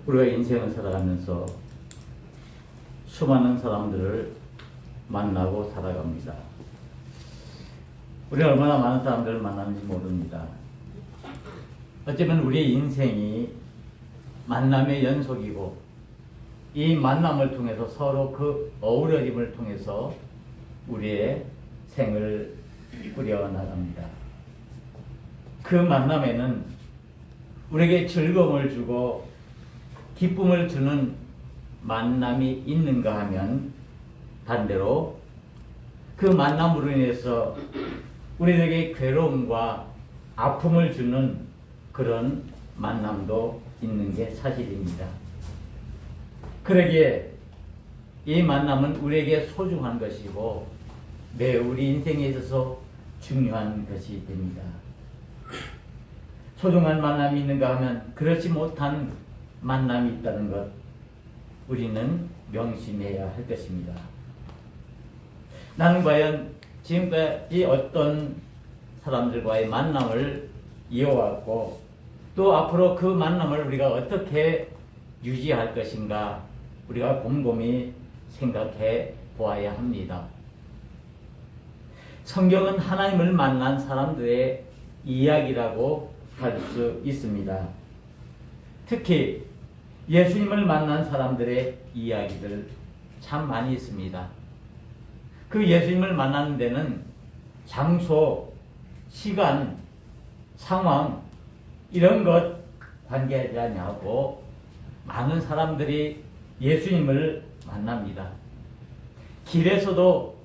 우리가 인생을 살아가면서 수많은 사람들을 만나고 살아갑니다. 우리가 얼마나 많은 사람들을 만나는지 모릅니다. 어쩌면 우리의 인생이 만남의 연속이고 이 만남을 통해서 서로 그 어우러짐을 통해서 우리의 생을 꾸려나갑니다. 그 만남에는 우리에게 즐거움을 주고 기쁨을 주는 만남이 있는가 하면 반대로 그 만남으로 인해서 우리에게 괴로움과 아픔을 주는 그런 만남도 있는 게 사실입니다. 그러기에 이 만남은 우리에게 소중한 것이고 매우 우리 인생에 있어서 중요한 것이 됩니다. 소중한 만남이 있는가 하면 그렇지 못한 만남이 있다는 것 우리는 명심해야 할 것입니다. 나는 과연 지금까지 어떤 사람들과의 만남을 이어왔고 또 앞으로 그 만남을 우리가 어떻게 유지할 것인가 우리가 곰곰이 생각해 보아야 합니다. 성경은 하나님을 만난 사람들의 이야기라고 할 수 있습니다. 특히 예수님을 만난 사람들의 이야기들 참 많이 있습니다. 그 예수님을 만나는 데는 장소, 시간, 상황 이런 것 관계하지 않냐고 많은 사람들이 예수님을 만납니다. 길에서도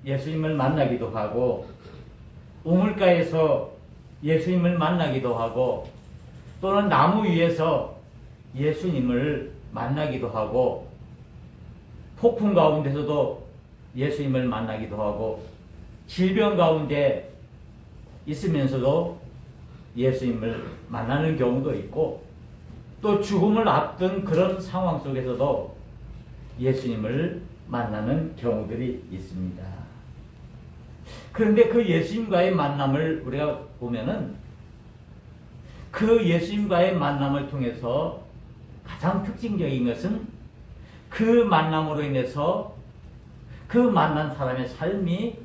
예수님을 만나기도 하고 우물가에서 예수님을 만나기도 하고 또는 나무 위에서 예수님을 만나기도 하고 폭풍 가운데서도 예수님을 만나기도 하고 질병 가운데 있으면서도 예수님을 만나는 경우도 있고 또 죽음을 앞둔 그런 상황 속에서도 예수님을 만나는 경우들이 있습니다. 그런데 그 예수님과의 만남을 우리가 보면은 그 예수님과의 만남을 통해서 가장 특징적인 것은 그 만남으로 인해서 그 만난 사람의 삶이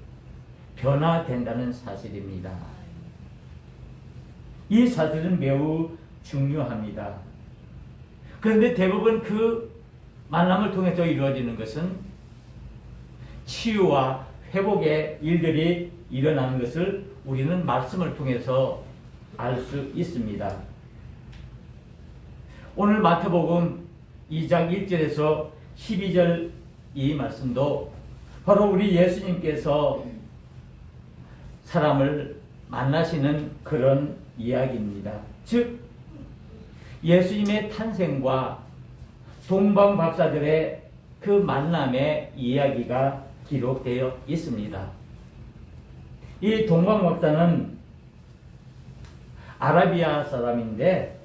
변화된다는 사실입니다. 이 사실은 매우 중요합니다. 그런데 대부분 그 만남을 통해서 이루어지는 것은 치유와 회복의 일들이 일어나는 것을 우리는 말씀을 통해서 알 수 있습니다. 오늘 마태복음 2장 1절에서 12절 이 말씀도 바로 우리 예수님께서 사람을 만나시는 그런 이야기입니다. 즉 예수님의 탄생과 동방박사들의 그 만남의 이야기가 기록되어 있습니다. 이 동방박사는 아라비아 사람인데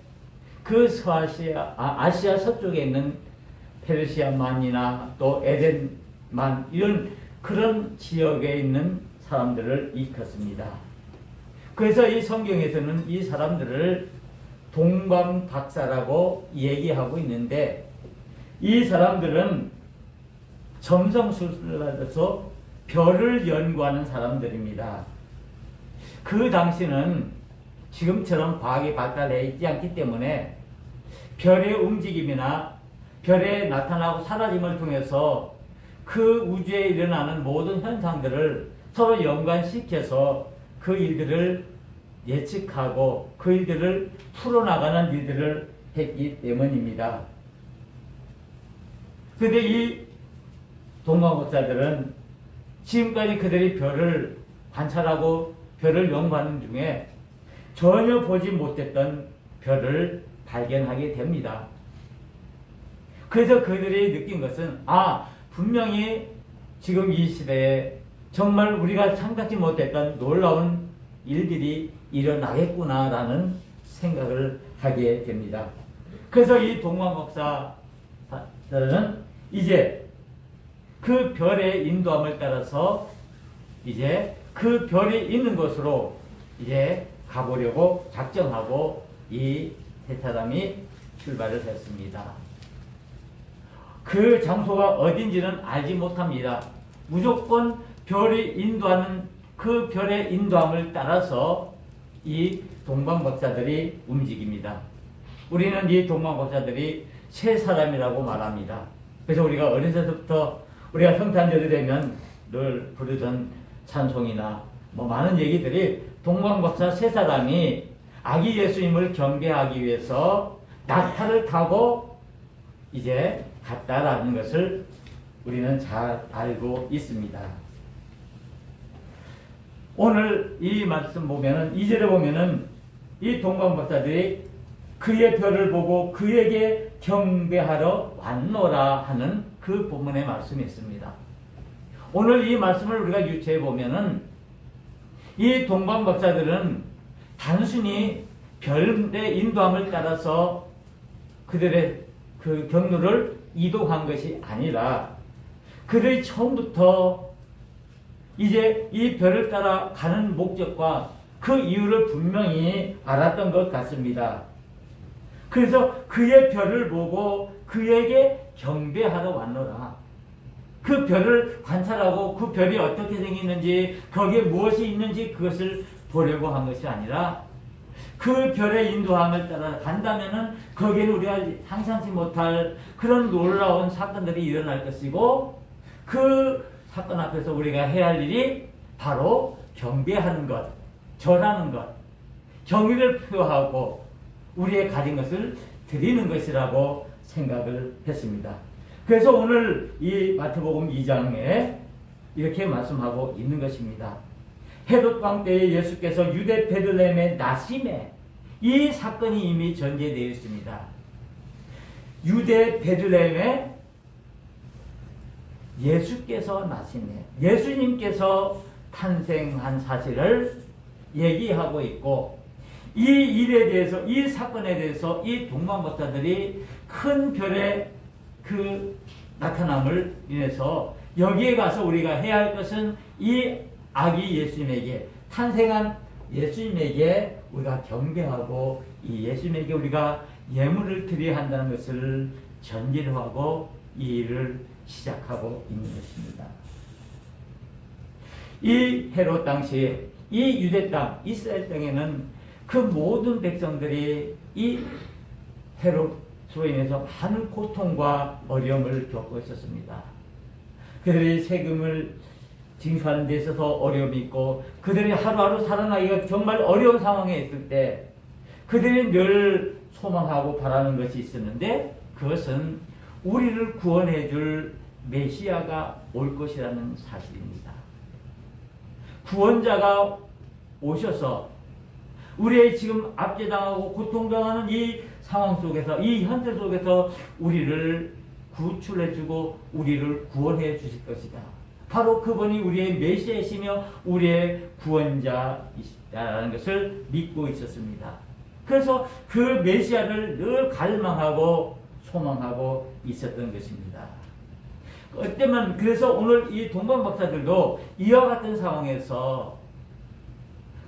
그 아시아 서쪽에 있는 페르시아만이나 또 에덴만 이런 그런 지역에 있는 사람들을 일컫습니다. 그래서 이 성경에서는 이 사람들을 동방박사라고 얘기하고 있는데 이 사람들은 점성술사로서 별을 연구하는 사람들입니다. 그 당시는 지금처럼 과학이 발달해 있지 않기 때문에 별의 움직임이나 별에 나타나고 사라짐을 통해서 그 우주에 일어나는 모든 현상들을 서로 연관시켜서 그 일들을 예측하고 그 일들을 풀어나가는 일들을 했기 때문입니다. 그런데 이 동방박사들은 지금까지 그들이 별을 관찰하고 별을 연구하는 중에 전혀 보지 못했던 별을 발견하게 됩니다. 그래서 그들이 느낀 것은 분명히 지금 이 시대에 정말 우리가 생각지 못했던 놀라운 일들이 일어나겠구나라는 생각을 하게 됩니다. 그래서 이 동방박사들은 이제 그 별의 인도함을 따라서 이제 그 별이 있는 곳으로 이제 가보려고 작정하고 이 세 사람이 출발을 했습니다. 그 장소가 어딘지는 알지 못합니다. 무조건 별이 인도하는 그 별의 인도함을 따라서 이 동방박사들이 움직입니다. 우리는 이 동방박사들이 세 사람이라고 말합니다. 그래서 우리가 어려서부터 우리가 성탄절이 되면 늘 부르던 찬송이나 많은 얘기들이 동방박사 세 사람이 아기 예수님을 경배하기 위해서 낙타를 타고 이제 갔다라는 것을 우리는 잘 알고 있습니다. 오늘 이 말씀 보면은 2절에 보면은 이 동방박사들이 그의 별을 보고 그에게 경배하러 왔노라 하는 그 본문의 말씀이 있습니다. 오늘 이 말씀을 우리가 유추해 보면은 이 동방박사들은 단순히 별의 인도함을 따라서 그들의 그 경로를 이동한 것이 아니라 그들이 처음부터 이제 이 별을 따라 가는 목적과 그 이유를 분명히 알았던 것 같습니다. 그래서 그의 별을 보고 그에게 경배하러 왔노라. 그 별을 관찰하고 그 별이 어떻게 생겼는지 거기에 무엇이 있는지 그것을 보려고 한 것이 아니라 그 별의 인도함을 따라 간다면은 거기에는 우리가 상상치 못할 그런 놀라운 사건들이 일어날 것이고 그 사건 앞에서 우리가 해야 할 일이 바로 경배하는 것, 절하는 것, 정의를 표하고 우리의 가진 것을 드리는 것이라고 생각을 했습니다. 그래서 오늘 이 마태복음 2장에 이렇게 말씀하고 있는 것입니다. 헤롯 왕 때에 예수께서 유대 베들레헴의 나심에 이 사건이 이미 전개되어 있습니다. 유대 베들레헴에 예수께서 나심에 예수님께서 탄생한 사실을 얘기하고 있고 이 일에 대해서 이 사건에 대해서 이 동방박사들이 큰 별의 그 나타남을 인해서 여기에 가서 우리가 해야 할 것은 이 아기 예수님에게 탄생한 예수님에게 우리가 경배하고 이 예수님에게 우리가 예물을 드려야 한다는 것을 전제로 하고 이 일을 시작하고 있는 것입니다. 이 헤롯 당시에 이 유대 땅 이스라엘 땅에는 그 모든 백성들이 이 헤롯으로 인해서 많은 고통과 어려움을 겪고 있었습니다. 그들이 세금을 징수하는 데 있어서 어려움이 있고 그들이 하루하루 살아나기가 정말 어려운 상황에 있을 때 그들이 늘 소망하고 바라는 것이 있었는데 그것은 우리를 구원해 줄 메시아가 올 것이라는 사실입니다. 구원자가 오셔서 우리의 지금 압제당하고 고통당하는 이 상황 속에서 이 현실 속에서 우리를 구출해주고 우리를 구원해 주실 것이다. 바로 그분이 우리의 메시아이시며 우리의 구원자이시다라는 것을 믿고 있었습니다. 그래서 그 메시아를 늘 갈망하고 소망하고 있었던 것입니다. 어때면 그래서 오늘 이 동방박사들도 이와 같은 상황에서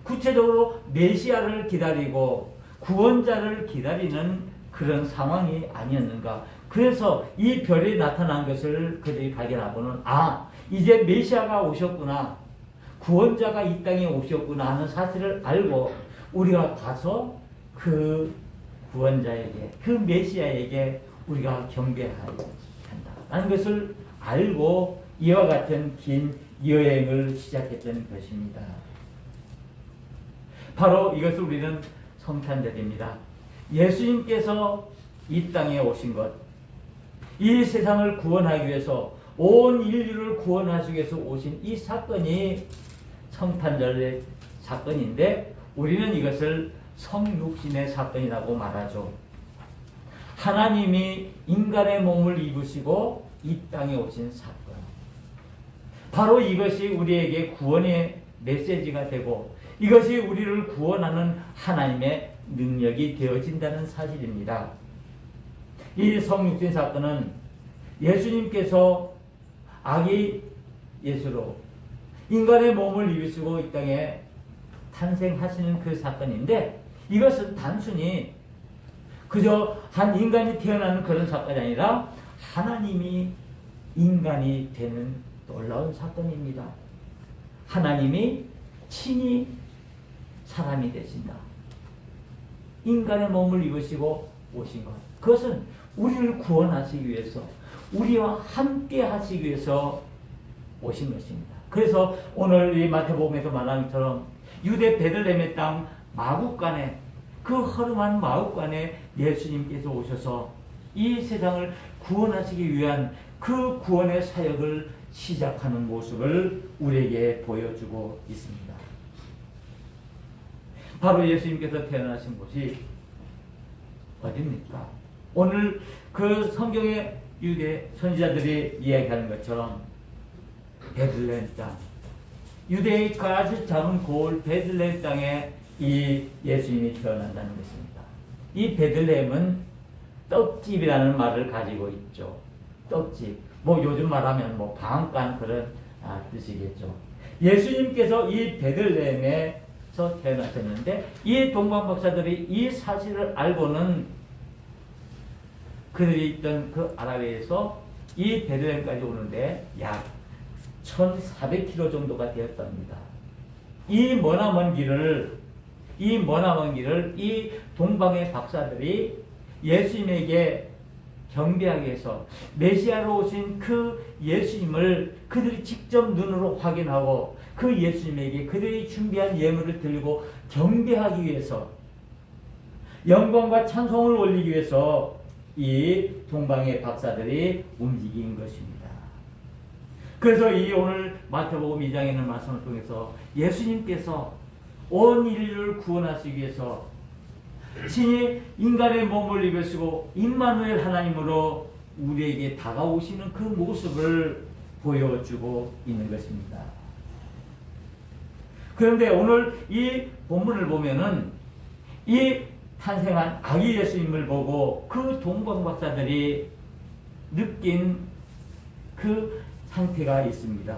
구체적으로 메시아를 기다리고 구원자를 기다리는 그런 상황이 아니었는가. 그래서 이 별이 나타난 것을 그들이 발견하고는 이제 메시아가 오셨구나, 구원자가 이 땅에 오셨구나 하는 사실을 알고 우리가 가서 그 구원자에게 그 메시아에게 우리가 경배해야 한다는 것을 알고 이와 같은 긴 여행을 시작했던 것입니다. 바로 이것을 우리는 성탄절입니다. 예수님께서 이 땅에 오신 것, 이 세상을 구원하기 위해서 온 인류를 구원하시기 위해서 오신 이 사건이 성탄절의 사건인데 우리는 이것을 성육신의 사건이라고 말하죠. 하나님이 인간의 몸을 입으시고 이 땅에 오신 사건. 바로 이것이 우리에게 구원의 메시지가 되고 이것이 우리를 구원하는 하나님의 능력이 되어진다는 사실입니다. 이 성육신 사건은 예수님께서 아기 예수로 인간의 몸을 입으시고 이 땅에 탄생하시는 그 사건인데 이것은 단순히 그저 한 인간이 태어나는 그런 사건이 아니라 하나님이 인간이 되는 놀라운 사건입니다. 하나님이 친히 사람이 되신다. 인간의 몸을 입으시고 오신 것. 그것은 우리를 구원하시기 위해서, 우리와 함께 하시기 위해서 오신 것입니다. 그래서 오늘 이 마태복음에서 말하는 것처럼 유대 베들레헴의 땅 마국간에, 그 허름한 마국간에 예수님께서 오셔서 이 세상을 구원하시기 위한 그 구원의 사역을 시작하는 모습을 우리에게 보여주고 있습니다. 바로 예수님께서 태어나신 곳이 어디입니까? 오늘 그 성경의 유대 선지자들이 이야기하는 것처럼 베들레헴 땅, 유대의 아주 작은 고을 베들레헴 땅에 이 예수님이 태어난다는 것입니다. 이 베들레헴은 떡집이라는 말을 가지고 있죠. 떡집. 뭐 요즘 말하면 뭐 방앗간 그런 뜻이겠죠. 예수님께서 이 베들레헴에서 태어나셨는데 이 동방박사들이 이 사실을 알고는 그들이 있던 그 아라비아에서 이 베들레헴까지 오는데 약 1400km 정도가 되었답니다. 이 머나먼 길을 이 동방의 박사들이 예수님에게 경배하기 위해서 메시아로 오신 그 예수님을 그들이 직접 눈으로 확인하고 그 예수님에게 그들이 준비한 예물을 들고 경배하기 위해서, 영광과 찬송을 올리기 위해서 이 동방의 박사들이 움직인 것입니다. 그래서 이 오늘 마태복음 2장에 있는 말씀을 통해서 예수님께서 온 인류를 구원하시기 위해서 친히 인간의 몸을 입으시고 임마누엘 하나님으로 우리에게 다가오시는 그 모습을 보여주고 있는 것입니다. 그런데 오늘 이 본문을 보면은 이 탄생한 아기 예수님을 보고 그 동방박사들이 느낀 그 상태가 있습니다.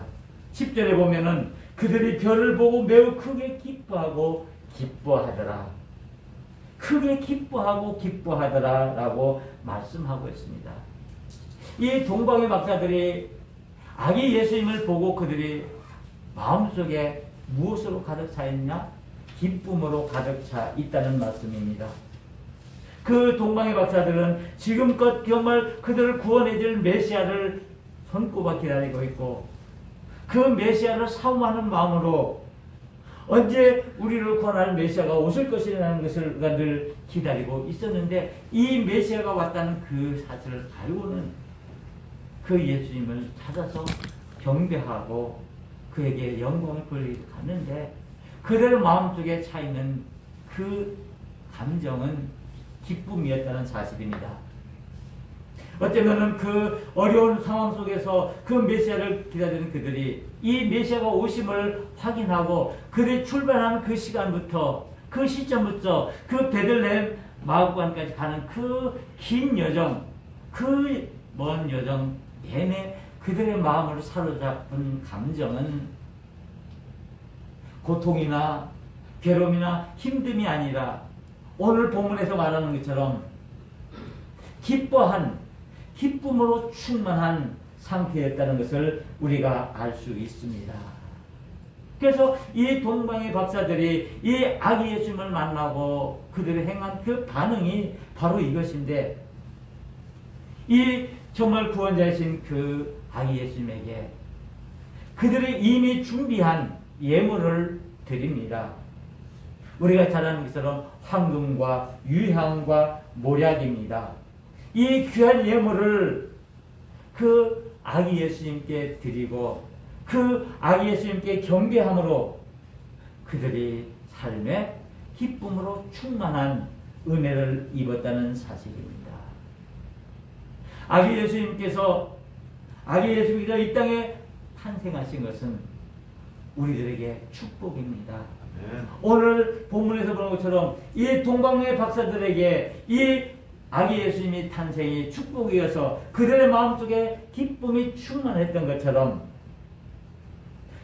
10절에 보면은 그들이 별을 보고 매우 크게 기뻐하고 기뻐하더라. 크게 기뻐하고 기뻐하더라 라고 말씀하고 있습니다. 이 동방의 박사들이 아기 예수님을 보고 그들이 마음속에 무엇으로 가득 차 있냐? 기쁨으로 가득 차 있다는 말씀입니다. 그 동방의 박사들은 지금껏 정말 그들을 구원해줄 메시아를 손꼽아 기다리고 있고 그 메시아를 사모하는 마음으로 언제 우리를 구원할 메시아가 오실 것이라는 것을 늘 기다리고 있었는데 이 메시아가 왔다는 그 사실을 알고는 그 예수님을 찾아서 경배하고 그에게 영광을 돌리고 갔는데 그들의 마음속에 차 있는 그 감정은 기쁨이었다는 사실입니다. 어쩌면은 그 어려운 상황 속에서 그 메시아를 기다리는 그들이 이 메시아가 오심을 확인하고 그들이 출발하는 그 시간부터 그 시점부터 그 베들레헴 마구간까지 가는 그 긴 여정, 그 먼 여정 내내 그들의 마음을 사로잡은 감정은 고통이나 괴로움이나 힘듦이 아니라 오늘 본문에서 말하는 것처럼 기쁨으로 충만한 상태였다는 것을 우리가 알 수 있습니다. 그래서 이 동방의 박사들이 이 아기 예수님을 만나고 그들이 행한 그 반응이 바로 이것인데 이 정말 구원자이신 그 아기 예수님에게 그들이 이미 준비한 예물을 드립니다. 우리가 잘 아는 것처럼 황금과 유향과 모략입니다. 이 귀한 예물을 그 아기 예수님께 드리고 그 아기 예수님께 경배함으로 그들이 삶에 기쁨으로 충만한 은혜를 입었다는 사실입니다. 아기 예수님께서 이 땅에 탄생하신 것은 우리들에게 축복입니다. 오늘 본문에서 보는 것처럼 이 동방의 박사들에게 이 아기 예수님의 탄생이 축복이어서 그들의 마음속에 기쁨이 충만했던 것처럼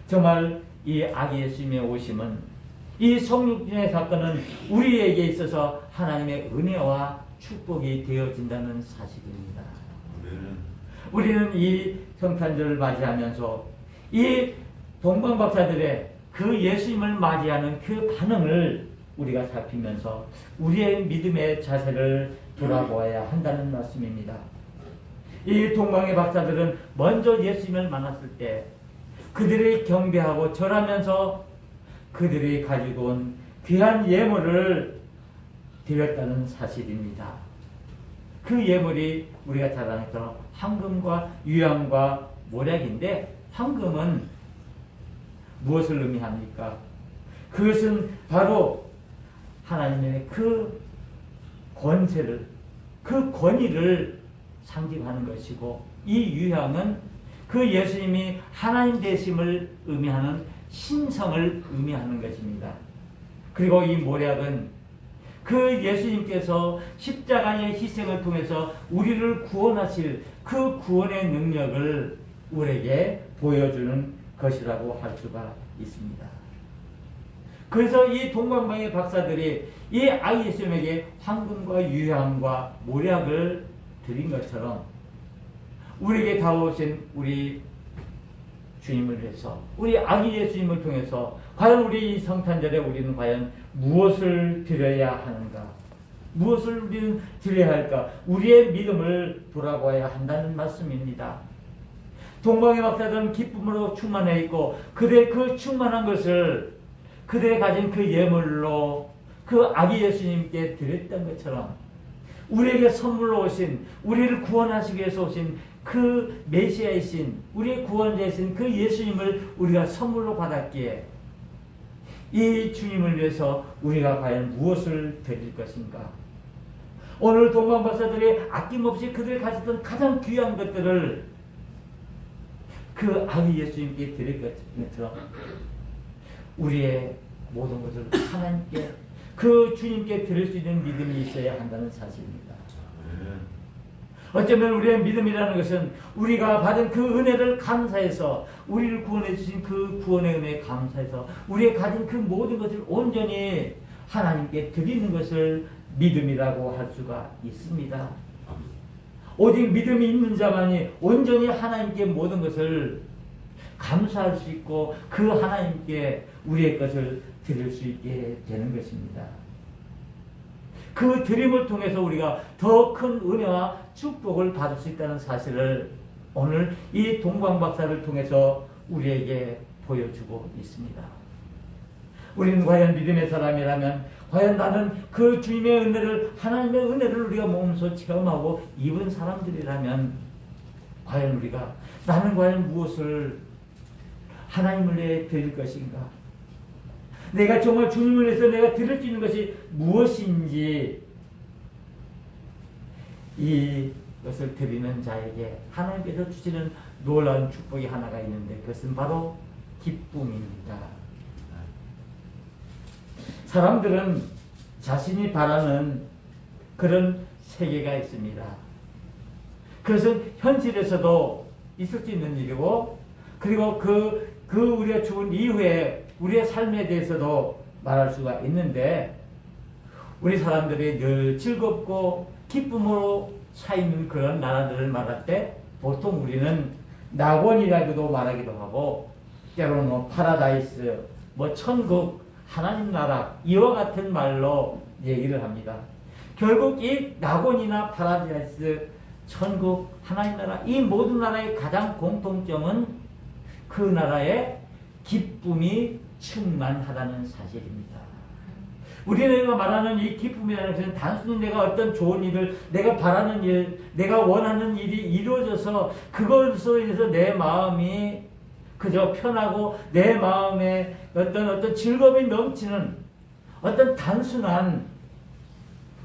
정말 이 아기 예수님의 오심은 이 성육신의 사건은 우리에게 있어서 하나님의 은혜와 축복이 되어진다는 사실입니다. 우리는 이 성탄절을 맞이하면서 이 동방박사들의 그 예수님을 맞이하는 그 반응을 우리가 살피면서 우리의 믿음의 자세를 돌아보아야 한다는 말씀입니다. 이 동방의 박사들은 먼저 예수님을 만났을 때 그들이 경배하고 절하면서 그들이 가지고 온 귀한 예물을 드렸다는 사실입니다. 그 예물이 우리가 잘 아는 것처럼 황금과 유향과 모략인데, 황금은 무엇을 의미합니까? 그것은 바로 하나님의 그 권세를, 그 권위를 상징하는 것이고, 이 유향은 그 예수님이 하나님 되심을 의미하는 신성을 의미하는 것입니다. 그리고 이 모략은 그 예수님께서 십자가의 희생을 통해서 우리를 구원하실 그 구원의 능력을 우리에게 보여주는 것이라고 할 수가 있습니다. 그래서 이 동방방의 박사들이 이 아기 예수님에게 황금과 유향과 모략을 드린 것처럼 우리에게 다가오신 우리 주님을 위해서, 우리 아기 예수님을 통해서 과연 우리 이 성탄절에 우리는 과연 무엇을 드려야 하는가? 무엇을 우리는 드려야 할까? 우리의 믿음을 돌아봐야 한다는 말씀입니다. 동방의 박사들은 기쁨으로 충만해 있고 그들의 그 충만한 것을 그들이 가진 그 예물로 그 아기 예수님께 드렸던 것처럼 우리에게 선물로 오신, 우리를 구원하시기 위해서 오신 그 메시아이신, 우리의 구원자이신 그 예수님을 우리가 선물로 받았기에 이 주님을 위해서 우리가 과연 무엇을 드릴 것인가? 오늘 동방박사들이 아낌없이 그들이 가졌던 가장 귀한 것들을 그 아기 예수님께 드릴 것처럼 우리의 모든 것을 하나님께, 그 주님께 드릴 수 있는 믿음이 있어야 한다는 사실입니다. 어쩌면 우리의 믿음이라는 것은 우리가 받은 그 은혜를 감사해서, 우리를 구원해 주신 그 구원의 은혜에 감사해서 우리의 가진 그 모든 것을 온전히 하나님께 드리는 것을 믿음이라고 할 수가 있습니다. 오직 믿음이 있는 자만이 온전히 하나님께 모든 것을 감사할 수 있고 그 하나님께 우리의 것을 드릴 수 있게 되는 것입니다. 그 드림을 통해서 우리가 더 큰 은혜와 축복을 받을 수 있다는 사실을 오늘 이 동방박사를 통해서 우리에게 보여주고 있습니다. 우리는 과연 믿음의 사람이라면, 과연 나는 그 주님의 은혜를, 하나님의 은혜를 우리가 몸소 체험하고 입은 사람들이라면 과연 우리가, 나는 과연 무엇을 하나님을 위해 드릴 것인가? 내가 정말 주님을 위해서 내가 드릴 수 있는 것이 무엇인지, 이것을 드리는 자에게 하나님께서 주시는 놀라운 축복이 하나가 있는데 그것은 바로 기쁨입니다. 사람들은 자신이 바라는 그런 세계가 있습니다. 그것은 현실에서도 있을 수 있는 일이고, 그리고 그 우리가 죽은 이후에 우리의 삶에 대해서도 말할 수가 있는데, 우리 사람들이 늘 즐겁고 기쁨으로 차있는 그런 나라들을 말할 때 보통 우리는 낙원이라고도 말하기도 하고, 때로는 뭐 파라다이스, 뭐 천국, 하나님 나라, 이와 같은 말로 얘기를 합니다. 결국 이 낙원이나 파라다이스, 천국, 하나님 나라, 이 모든 나라의 가장 공통점은 그 나라의 기쁨이 충만하다는 사실입니다. 우리가 말하는 이 기쁨이라는 것은 단순히 내가 어떤 좋은 일을, 내가 바라는 일, 내가 원하는 일이 이루어져서 그것으로 인해서 내 마음이 그저 편하고 내 마음에 어떤 즐거움이 넘치는 어떤 단순한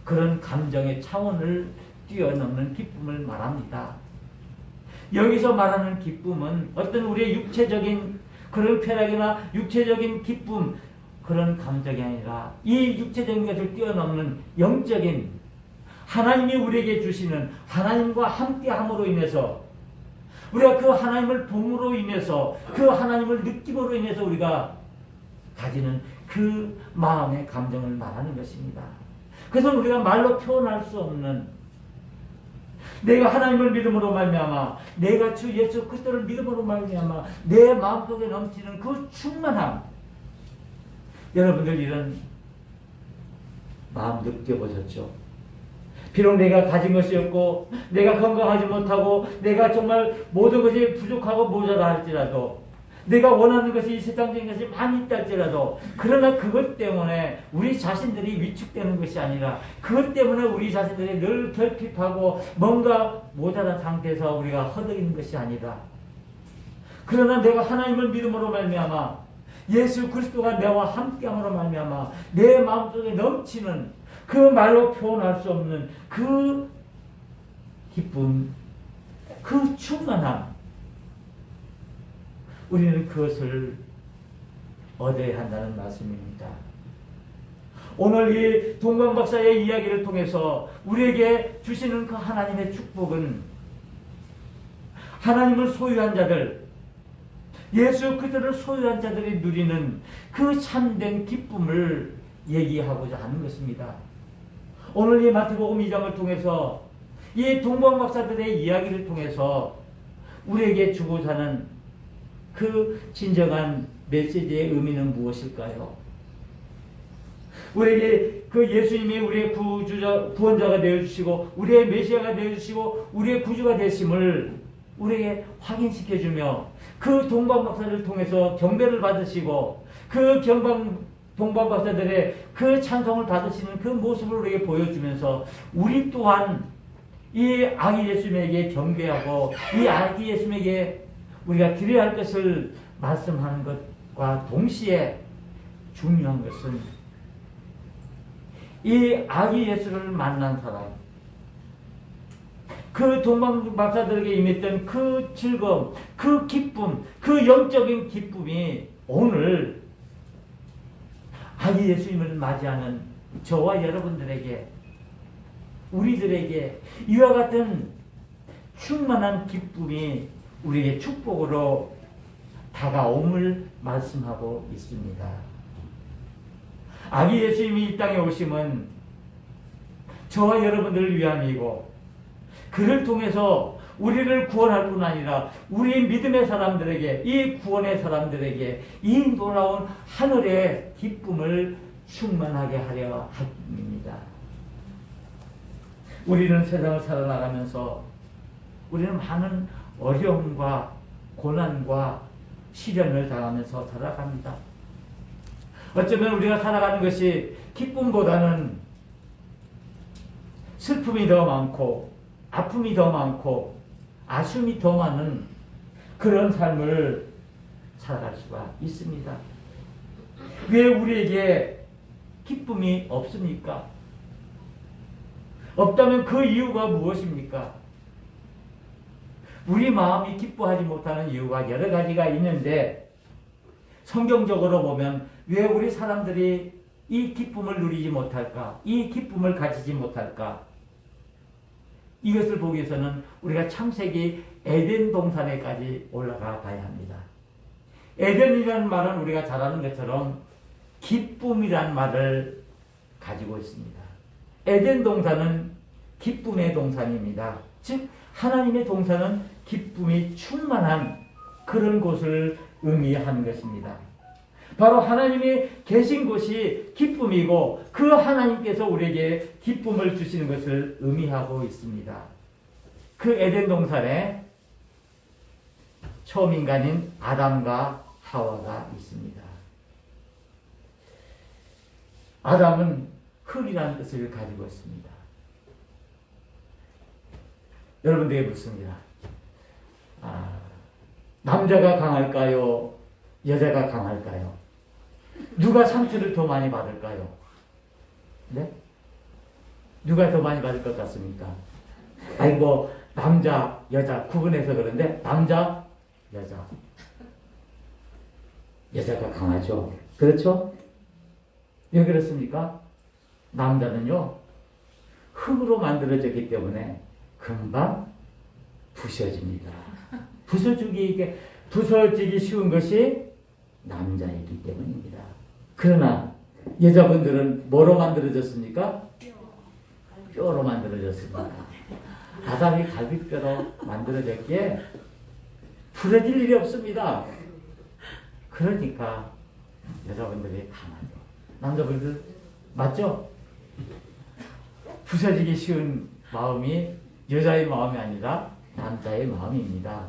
그런 감정의 차원을 뛰어넘는 기쁨을 말합니다. 여기서 말하는 기쁨은 어떤 우리의 육체적인 그런 쾌락이나 육체적인 기쁨, 그런 감정이 아니라 이 육체적인 것을 뛰어넘는 영적인, 하나님이 우리에게 주시는 하나님과 함께함으로 인해서, 우리가 그 하나님을 봄으로 인해서, 그 하나님을 느낌으로 인해서 우리가 가지는 그 그 마음의 감정을 말하는 것입니다. 그래서 우리가 말로 표현할 수 없는, 내가 하나님을 믿음으로 말미암아, 내가 주 예수 그리스도를 믿음으로 말미암아 내 마음속에 넘치는 그 충만함, 여러분들 이런 마음 느껴보셨죠? 비록 내가 가진 것이 없고 내가 건강하지 못하고 내가 정말 모든 것이 부족하고 모자라 할지라도, 내가 원하는 것이 이 세상적인 것이 많이 있다 할지라도, 그러나 그것 때문에 우리 자신들이 위축되는 것이 아니라, 그것 때문에 우리 자신들이 늘 결핍하고 뭔가 모자란 상태에서 우리가 허덕이는 것이 아니라, 그러나 내가 하나님을 믿음으로 말미암아 예수 그리스도가 내와 함께함으로 말미암아 내 마음속에 넘치는 그 말로 표현할 수 없는 그 기쁨, 그 충만함, 우리는 그것을 얻어야 한다는 말씀입니다. 오늘 이 동광박사의 이야기를 통해서 우리에게 주시는 그 하나님의 축복은, 하나님을 소유한 자들, 예수 그리스도를 소유한 자들이 누리는 그 참된 기쁨을 얘기하고자 하는 것입니다. 오늘 이 마태복음 2장을 통해서 이 동방박사들의 이야기를 통해서 우리에게 주고자 하는 그 진정한 메시지의 의미는 무엇일까요? 우리에게 그 예수님이 우리의 구원자가 되어주시고 우리의 메시아가 되어주시고 우리의 구주가 되심을 우리에게 확인시켜주며, 그 동방박사를 통해서 경배를 받으시고 그 동방박사들의 그 찬송을 받으시는 그 모습을 우리에게 보여주면서, 우리 또한 이 아기 예수님에게 경배하고 이 아기 예수님에게 우리가 드려야 할 것을 말씀하는 것과 동시에 중요한 것은, 이 아기 예수를 만난 사람, 그 동방박사들에게 임했던 그 즐거움, 그 기쁨, 그 영적인 기쁨이 오늘 아기 예수님을 맞이하는 저와 여러분들에게, 우리들에게 이와 같은 충만한 기쁨이 우리에게 축복으로 다가옴을 말씀하고 있습니다. 아기 예수님이 이 땅에 오심은 저와 여러분들을 위함이고, 그를 통해서 우리를 구원할 뿐 아니라 우리 믿음의 사람들에게, 이 구원의 사람들에게 이 놀라운 하늘의 기쁨을 충만하게 하려 합니다. 우리는 세상을 살아나가면서 우리는 많은 어려움과 고난과 시련을 당하면서 살아갑니다. 어쩌면 우리가 살아가는 것이 기쁨보다는 슬픔이 더 많고 아픔이 더 많고 아쉬움이 더 많은 그런 삶을 살아갈 수가 있습니다. 왜 우리에게 기쁨이 없습니까? 없다면 그 이유가 무엇입니까? 우리 마음이 기뻐하지 못하는 이유가 여러 가지가 있는데, 성경적으로 보면 왜 우리 사람들이 이 기쁨을 누리지 못할까? 이 기쁨을 가지지 못할까? 이것을 보기 위해서는 우리가 창세기 에덴 동산에까지 올라가 봐야 합니다. 에덴이라는 말은 우리가 잘 아는 것처럼 기쁨이라는 말을 가지고 있습니다. 에덴 동산은 기쁨의 동산입니다. 즉 하나님의 동산은 기쁨이 충만한 그런 곳을 의미하는 것입니다. 바로 하나님이 계신 곳이 기쁨이고, 그 하나님께서 우리에게 기쁨을 주시는 것을 의미하고 있습니다. 그 에덴 동산에 처음 인간인 아담과 하와가 있습니다. 아담은 흙이라는 뜻을 가지고 있습니다. 여러분들에게 묻습니다. 남자가 강할까요? 여자가 강할까요? 누가 상처를 더 많이 받을까요? 네? 누가 더 많이 받을 것 같습니까? 아이고, 남자, 여자 구분해서 그런데 남자, 여자가 강하죠. 그렇죠? 왜 그렇습니까? 남자는요, 흙으로 만들어졌기 때문에 금방 부서집니다. 부서지기 쉬운 것이 남자이기 때문입니다. 그러나 여자분들은 뭐로 만들어졌습니까? 뼈로 만들어졌습니다. 아담이 갈비뼈로 만들어졌기에 부러질 일이 없습니다. 그러니까 여자분들이 강하죠. 남자분들 맞죠? 부서지기 쉬운 마음이 여자의 마음이 아니라 남자의 마음입니다.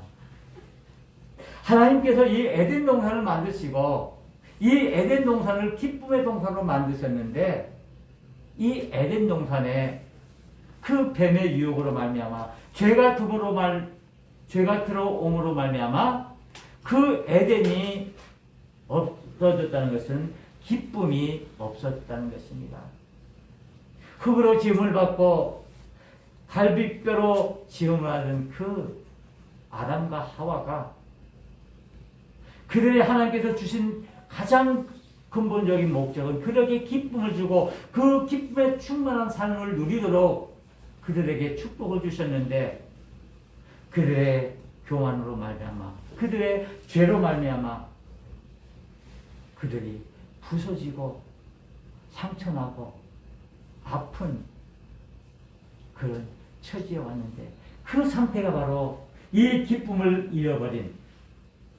하나님께서 이 에덴 동산을 만드시고 이 에덴 동산을 기쁨의 동산으로 만드셨는데 이 에덴 동산에 그 뱀의 유혹으로 말미암아 죄가 들어옴으로 말미암아 그 에덴이 없어졌다는 것은 기쁨이 없어졌다는 것입니다. 흙으로 지음을 받고 갈비뼈로 지음을 하는 그 아담과 하와가 그들의 하나님께서 주신 가장 근본적인 목적은 그들에게 기쁨을 주고 그 기쁨에 충만한 삶을 누리도록 그들에게 축복을 주셨는데 그들의 교만으로 말미암아 그들의 죄로 말미암아 그들이 부서지고 상처나고 아픈 그런 처지에 왔는데 그 상태가 바로 이 기쁨을 잃어버린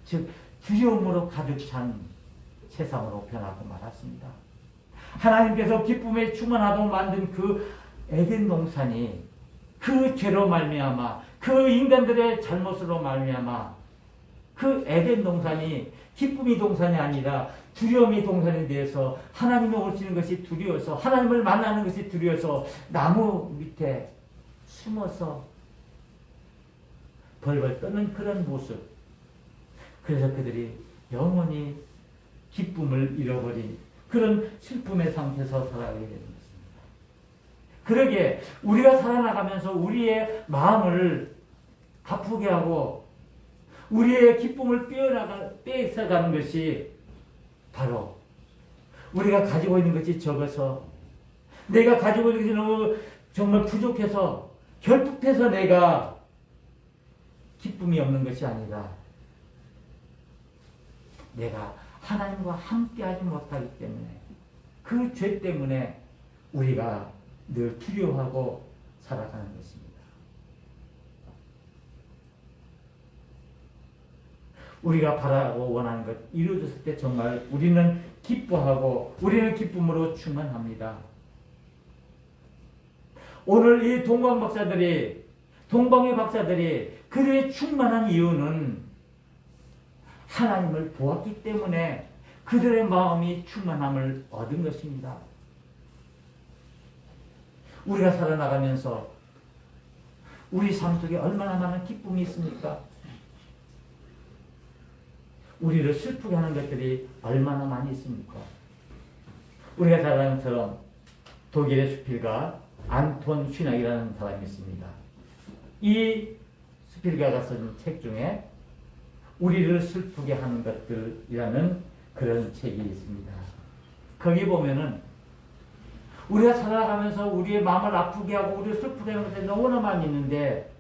즉 두려움으로 가득 찬 세상으로 변하고 말았습니다. 하나님께서 기쁨에 충만하도록 만든 그 에덴 동산이 그 죄로 말미암아 그 인간들의 잘못으로 말미암아 그 에덴 동산이 기쁨이 동산이 아니라 두려움이 동산에 대해서 하나님을 오시는 것이 두려워서 하나님을 만나는 것이 두려워서 나무 밑에 숨어서 벌벌 떠는 그런 모습. 그래서 그들이 영원히 기쁨을 잃어버린 그런 슬픔의 상태에서 살아가게 되는 것입니다. 그러기에 우리가 살아나가면서 우리의 마음을 아프게 하고 우리의 기쁨을 빼앗아가는 것이 바로 우리가 가지고 있는 것이 적어서 내가 가지고 있는 것이 너무 정말 부족해서 결핍해서 내가 기쁨이 없는 것이 아니라 내가 하나님과 함께하지 못하기 때문에 그 죄 때문에 우리가 늘 두려워하고 살아가는 것입니다. 우리가 바라고 원하는 것 이루어졌을 때 정말 우리는 기뻐하고 우리는 기쁨으로 충만합니다. 오늘 이 동방의 박사들이 그들의 충만한 이유는 하나님을 보았기 때문에 그들의 마음이 충만함을 얻은 것입니다. 우리가 살아나가면서 우리 삶 속에 얼마나 많은 기쁨이 있습니까? 우리를 슬프게 하는 것들이 얼마나 많이 있습니까? 우리가 잘 아는 것처럼 독일의 수필가 안톤 슈낙이라는 사람이 있습니다. 이 수필가가 쓴 책 중에 우리를 슬프게 하는 것들이라는 그런 책이 있습니다. 거기 보면은 우리가 살아가면서 우리의 마음을 아프게 하고 우리를 슬프게 하는 것들이 너무나 많이 있는데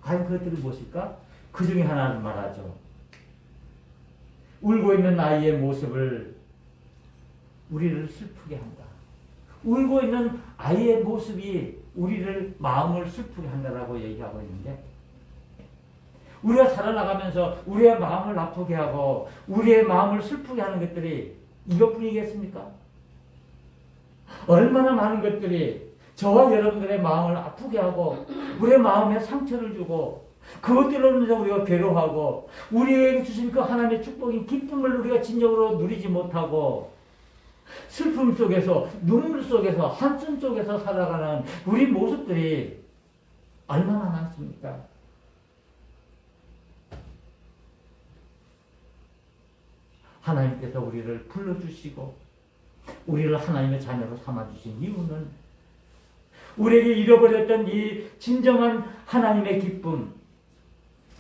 과연 그것들이 무엇일까? 그 중에 하나를 말하죠. 울고 있는 아이의 모습을 우리를 슬프게 한다. 울고 있는 아이의 모습이 우리를 마음을 슬프게 한다라고 얘기하고 있는데 우리가 살아나가면서 우리의 마음을 아프게 하고 우리의 마음을 슬프게 하는 것들이 이것뿐이겠습니까? 얼마나 많은 것들이 저와 여러분들의 마음을 아프게 하고 우리의 마음에 상처를 주고 그것들로 인해서 우리가 괴로워하고 우리에게 주신 그 하나님의 축복인 기쁨을 우리가 진정으로 누리지 못하고 슬픔 속에서 눈물 속에서 한숨 속에서 살아가는 우리 모습들이 얼마나 많습니까? 하나님께서 우리를 불러주시고 우리를 하나님의 자녀로 삼아주신 이유는 우리에게 잃어버렸던 이 진정한 하나님의 기쁨,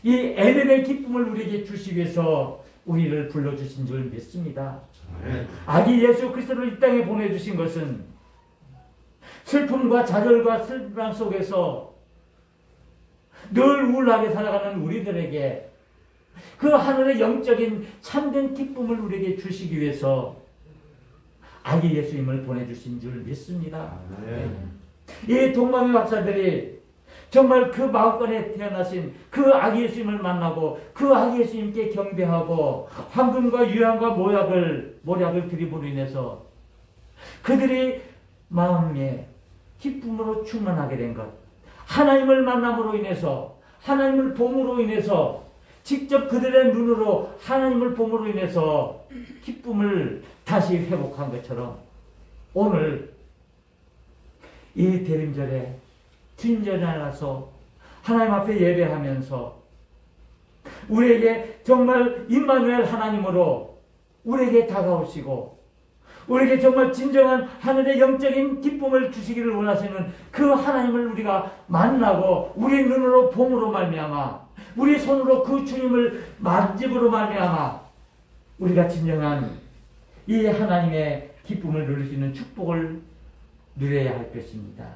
이 에덴의 기쁨을 우리에게 주시기 위해서 우리를 불러주신 줄 믿습니다. 아기 예수 그리스도를 이 땅에 보내주신 것은 슬픔과 좌절과 슬픔 속에서 늘 우울하게 살아가는 우리들에게 그 하늘의 영적인 참된 기쁨을 우리에게 주시기 위해서 아기 예수님을 보내주신 줄 믿습니다. 이 동방의 박사들이 정말 그 마을권에 태어나신 그 아기 예수님을 만나고 그 아기 예수님께 경배하고 황금과 유향과 모략을 드림으로 인해서 그들이 마음에 기쁨으로 충만하게 된 것, 하나님을 만남으로 인해서, 하나님을 봄으로 인해서, 직접 그들의 눈으로 하나님을 봄으로 인해서 기쁨을 다시 회복한 것처럼 오늘 이 대림절에 진전에 나서 하나님 앞에 예배하면서 우리에게 정말 임마누엘 하나님으로 우리에게 다가오시고 우리에게 정말 진정한 하늘의 영적인 기쁨을 주시기를 원하시는 그 하나님을 우리가 만나고 우리 눈으로 봄으로 말미암아 우리 손으로 그 주님을 만집으로 말미암아 우리가 진정한 이 하나님의 기쁨을 누릴 수 있는 축복을 누려야 할 것입니다.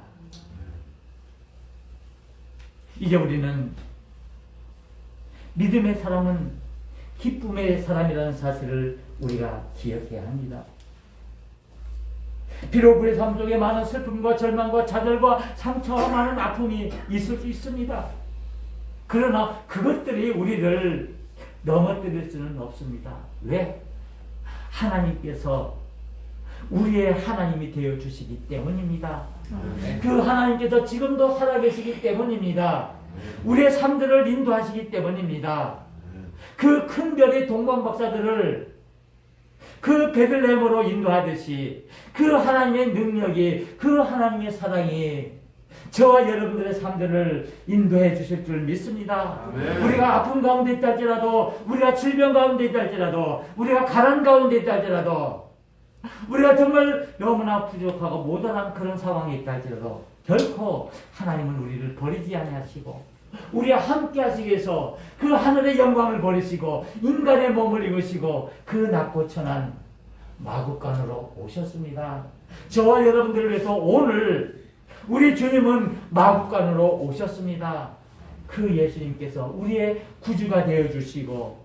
이제 우리는 믿음의 사람은 기쁨의 사람이라는 사실을 우리가 기억해야 합니다. 비록 우리 삶 속에 많은 슬픔과 절망과 좌절과 상처와 많은 아픔이 있을 수 있습니다. 그러나 그것들이 우리를 넘어뜨릴 수는 없습니다. 왜? 하나님께서 우리의 하나님이 되어주시기 때문입니다. 그 하나님께서 지금도 살아계시기 때문입니다. 우리의 삶들을 인도하시기 때문입니다. 그 큰 별의 동방박사들을 그 베들레헴으로 인도하듯이 그 하나님의 능력이, 그 하나님의 사랑이 저와 여러분들의 삶들을 인도해 주실 줄 믿습니다. 아멘. 우리가 아픔 가운데 있다 할지라도, 우리가 질병 가운데 있다 할지라도, 우리가 가난 가운데 있다 할지라도, 우리가 정말 너무나 부족하고 모자란 그런 상황에 있다 할지라도 결코 하나님은 우리를 버리지 아니하시고 우리와 함께 하시기 위해서 그 하늘의 영광을 버리시고 인간의 몸을 입으시고 그 낮고 천한 마구간으로 오셨습니다. 저와 여러분들을 위해서 오늘 우리 주님은 마구간으로 오셨습니다. 그 예수님께서 우리의 구주가 되어주시고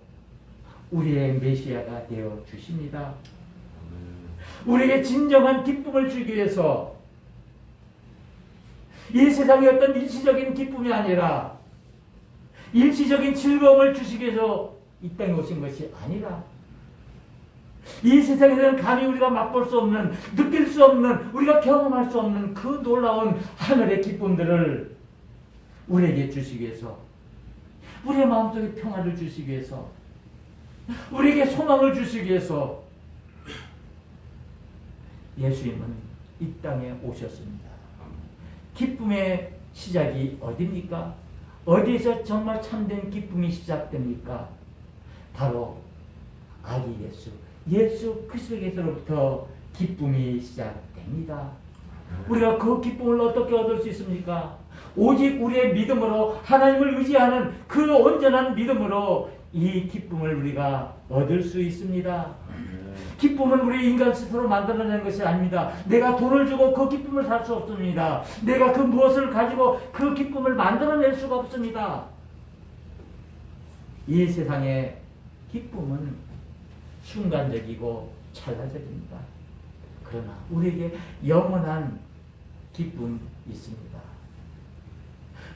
우리의 메시아가 되어주십니다. 우리에게 진정한 기쁨을 주기 위해서 이 세상의 어떤 일시적인 기쁨이 아니라 일시적인 즐거움을 주시기 위해서 이 땅에 오신 것이 아니라 이 세상에서는 감히 우리가 맛볼 수 없는, 느낄 수 없는, 우리가 경험할 수 없는 그 놀라운 하늘의 기쁨들을 우리에게 주시기 위해서, 우리의 마음속에 평화를 주시기 위해서, 우리에게 소망을 주시기 위해서 예수님은 이 땅에 오셨습니다. 기쁨의 시작이 어디입니까? 어디에서 정말 참된 기쁨이 시작됩니까? 바로 아기 예수 그리스도께서로부터 기쁨이 시작됩니다. 우리가 그 기쁨을 어떻게 얻을 수 있습니까? 오직 우리의 믿음으로, 하나님을 의지하는 그 온전한 믿음으로 이 기쁨을 우리가 얻을 수 있습니다. 기쁨은 우리 인간 스스로 만들어내는 것이 아닙니다. 내가 돈을 주고 그 기쁨을 살 수 없습니다. 내가 그 무엇을 가지고 그 기쁨을 만들어낼 수가 없습니다. 이 세상의 기쁨은 순간적이고 찰나적입니다. 그러나 우리에게 영원한 기쁨이 있습니다.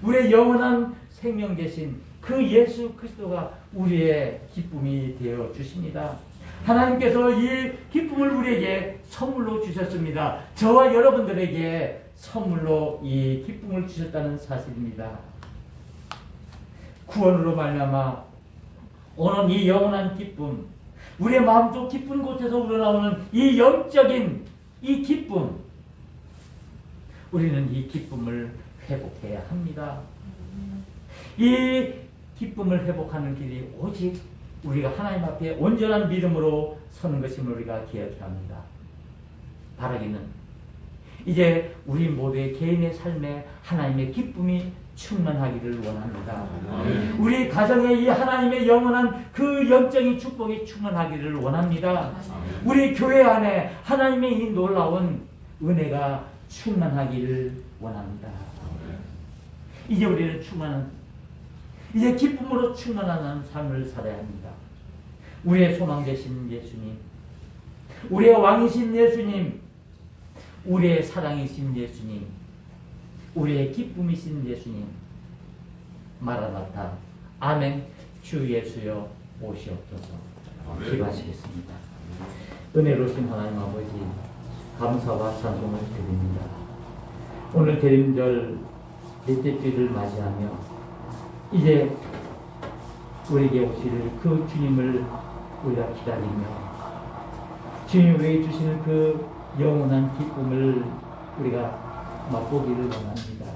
우리의 영원한 생명 되신 그 예수 그리스도가 우리의 기쁨이 되어 주십니다. 하나님께서 이 기쁨을 우리에게 선물로 주셨습니다. 저와 여러분들에게 선물로 이 기쁨을 주셨다는 사실입니다. 구원으로 말미암아 오는 이 영원한 기쁨, 우리의 마음속 깊은 곳에서 우러나오는 이 영적인 이 기쁨, 우리는 이 기쁨을 회복해야 합니다. 이 기쁨을 회복하는 길이 오직 우리가 하나님 앞에 온전한 믿음으로 서는 것임을 우리가 기억해야 합니다. 바라기는 이제 우리 모두의 개인의 삶에 하나님의 기쁨이 충만하기를 원합니다. 우리 가정에 이 하나님의 영원한 그 영적인 축복이 충만하기를 원합니다. 우리 교회 안에 하나님의 이 놀라운 은혜가 충만하기를 원합니다. 이제 우리는 이제 기쁨으로 충만한 삶을 살아야 합니다. 우리의 소망 되신 예수님, 우리의 왕이신 예수님, 우리의 사랑이신 예수님, 우리의 기쁨이신 예수님, 마라나타, 아멘. 주 예수여 오시옵소서. 기도하시겠습니다. 은혜로우신 하나님 아버지, 감사와 찬송을 드립니다. 오늘 대림절 넷째 주일을 맞이하며 이제 우리에게 오실 그 주님을 우리가 기다리며 주님 외에 주시는 그 영원한 기쁨을 우리가 맛보기를 원합니다.